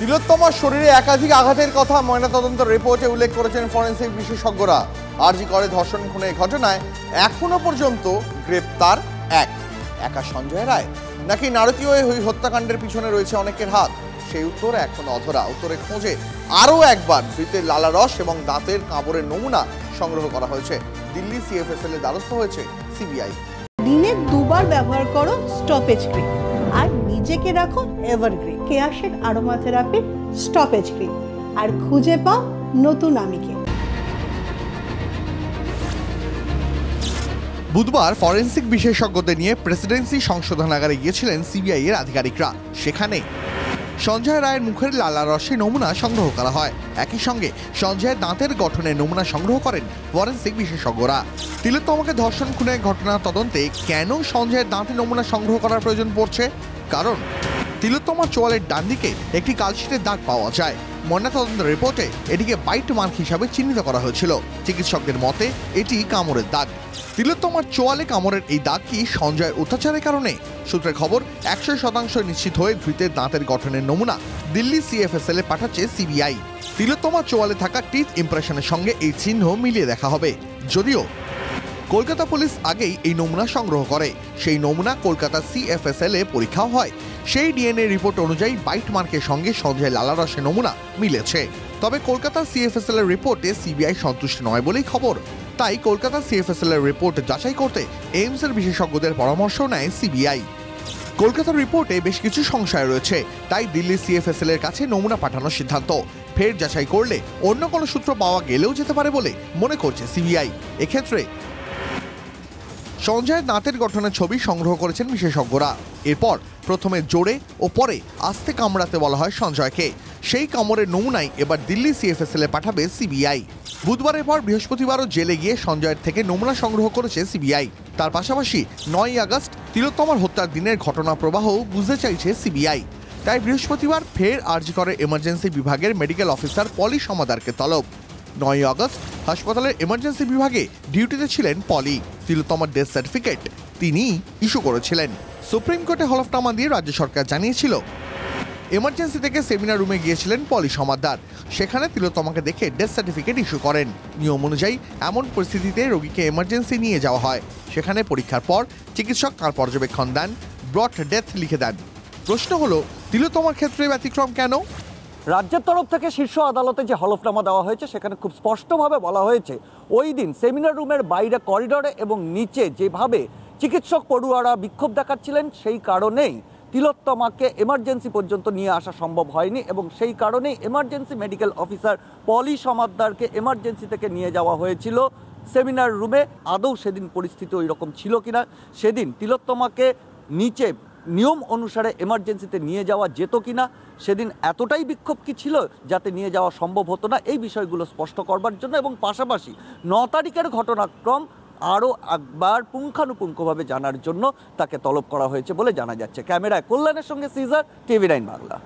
তিলোত্তমার শরীরে একাধিক আঘাতের কথা ময়নাতদন্ত রিপোর্টে উল্লেখ করেছেন ফরেনসিক বিশেষজ্ঞরা। আরজি করে ধর্ষণ খুনের ঘটনায় এখনো পর্যন্ত গ্রেপ্তার একা সঞ্জয় রায়, নাকি নারকীয় এই হত্যাকাণ্ডের পিছনে রয়েছে অনেকের হাত? সেই উত্তর এখন অধরা। উত্তরের খোঁজে আরও একবার ধৃতের লালারস এবং দাঁতের কামড়ের নমুনা সংগ্রহ করা হয়েছে। দিল্লি সিএফএসএল এর দ্বারস্থ হয়েছে সিবিআই। দিনে দুবার ব্যবহার করো স্টপেজ ক্রিম আর নিজেকে রাখো evergreen কেয়াশেড aroma therapy stoppage cream, আর খুঁজে পাও নতুন আমিকে। বুধবার ফরেনসিক বিশেষজ্ঞদের নিয়ে প্রেসিডেন্সি সংশোধনাগারে গিয়েছিলেন সিবিআই এর আধিকারিকরা। সেখানে সঞ্জয় রায়ের মুখের লালারসের নমুনা সংগ্রহ করা হয়। একই সঙ্গে সঞ্জয়ের দাঁতের গঠনের নমুনা সংগ্রহ করেন ফরেনসিক বিশেষজ্ঞরা। তিলোত্তমাকে ধর্ষণ খুনের ঘটনা তদন্তে কেন সঞ্জয়ের দাঁতের নমুনা সংগ্রহ করার প্রয়োজন পড়ছে? কারণ তিলোত্তমার চোয়ালের ডান দিকে একটি কালশিটের দাগ পাওয়া যায়। ময়নাতদন্ত রিপোর্টে এটিকে বাইট মার্ক হিসাবে চিহ্নিত করা হয়েছিল। চিকিৎসকদের মতে এটি কামড়ের দাগ। তিলোত্তমার চোয়ালে কামড়ের এই দাগ কি সঞ্জয়ের অত্যাচারের কারণে? সূত্রের খবর, 100% নিশ্চিত হয়ে ধৃতের দাঁতের গঠনের নমুনা দিল্লি সিএফএসএল এ পাঠাচ্ছে সিবিআই। তিলোত্তমার চোয়ালে থাকা টিথ ইমপ্রেশনের সঙ্গে এই চিহ্ন মিলিয়ে দেখা হবে। যদিও কলকাতা পুলিশ আগেই এই নমুনা সংগ্রহ করে, সেই নমুনা কলকাতা সিএফএসএল এ পরীক্ষা হয়। সেই ডিএনএ রিপোর্ট অনুযায়ী বাইট মার্কের সঙ্গে সঞ্জয় লালারসের নমুনা মিলেছে। তবে কলকাতা সিএফএসএল এর রিপোর্টে সিবিআই সন্তুষ্ট নয় বলেই খবর। তাই কলকাতা সিএফএসএল এর রিপোর্ট যাচাই করতে এইমস এর বিশেষজ্ঞদের পরামর্শ নেয় সিবিআই। কলকাতার রিপোর্টে বেশ কিছু সংশয় রয়েছে, তাই দিল্লি সিএফএসএল এর কাছে নমুনা পাঠানোর সিদ্ধান্ত। ফের যাচাই করলে অন্য কোনো সূত্র পাওয়া গেলেও যেতে পারে বলে মনে করছে সিবিআই। এক্ষেত্রে সঞ্জয়ের দাঁতের গঠনের ছবি সংগ্রহ করেছেন বিশেষজ্ঞরা। এরপর প্রথমে জোরে ও পরে আস্তে কামড়াতে বলা হয় সঞ্জয়কে। সেই কামড়ের নমুনাই এবার দিল্লি সিএফএসএল এ পাঠাবে সিবিআই। বুধবারের পর বৃহস্পতিবারও জেলে গিয়ে সঞ্জয়ের থেকে নমুনা সংগ্রহ করেছে সিবিআই। তার পাশাপাশি 9ই আগস্ট তিলোত্তমার হত্যার দিনের ঘটনা প্রবাহ বুঝতে চাইছে সিবিআই। তাই বৃহস্পতিবার ফের আরজি করে এমার্জেন্সি বিভাগের মেডিকেল অফিসার পলি সমাদারকে তলব। 9ই আগস্ট হাসপাতালের এমার্জেন্সি বিভাগে ডিউটিতে ছিলেন পলি। তিলোত্তমার ডেথ সার্টিফিকেট তিনি ইস্যু করেছিলেন। সুপ্রিম কোর্টে হলফনামা দিয়ে রাজ্য সরকার জানিয়েছিল, এমার্জেন্সি থেকে সেমিনার রুমে গিয়েছিলেন পলি সমাদ্দার। সেখানে তিলোত্তমাকে দেখে ডেথ সার্টিফিকেট ইস্যু করেন। নিয়ম অনুযায়ী এমন পরিস্থিতিতে রোগীকে এমার্জেন্সি নিয়ে যাওয়া হয়। সেখানে পরীক্ষার পর চিকিৎসক তার পর্যবেক্ষণ দেন, ব্রট ডেথ লিখে দেন। প্রশ্ন হলো, তিলোত্তমার ক্ষেত্রে ব্যতিক্রম কেন? রাজ্যের তরফ থেকে শীর্ষ আদালতে যে হলফনামা দেওয়া হয়েছে সেখানে খুব স্পষ্টভাবে বলা হয়েছে, ওই দিন সেমিনার রুমের বাইরে করিডরে এবং নিচে যেভাবে চিকিৎসক পড়ুয়ারা বিক্ষোভ দেখাচ্ছিলেন, সেই কারণেই তিলোত্তমাকে এমার্জেন্সি পর্যন্ত নিয়ে আসা সম্ভব হয়নি এবং সেই কারণেই এমার্জেন্সি মেডিকেল অফিসার পলি সমাদ্দারকে এমার্জেন্সি থেকে নিয়ে যাওয়া হয়েছিল সেমিনার রুমে। আদৌ সেদিন পরিস্থিতি ওই রকম ছিল কিনা, সেদিন তিলোত্তমাকে নিচে নিয়ম অনুসারে এমার্জেন্সিতে নিয়ে যাওয়া যেত কিনা, সেদিন এতটাই বিক্ষোভ কি ছিল যাতে নিয়ে যাওয়া সম্ভব হতো না, এই বিষয়গুলো স্পষ্ট করবার জন্য এবং পাশাপাশি 9 তারিখের ঘটনাক্রম আরও একবার পুঙ্খানুপুঙ্খভাবে জানার জন্য তাকে তলব করা হয়েছে বলে জানা যাচ্ছে। ক্যামেরায় কল্যাণের সঙ্গে সিজার, TV9 বাংলা।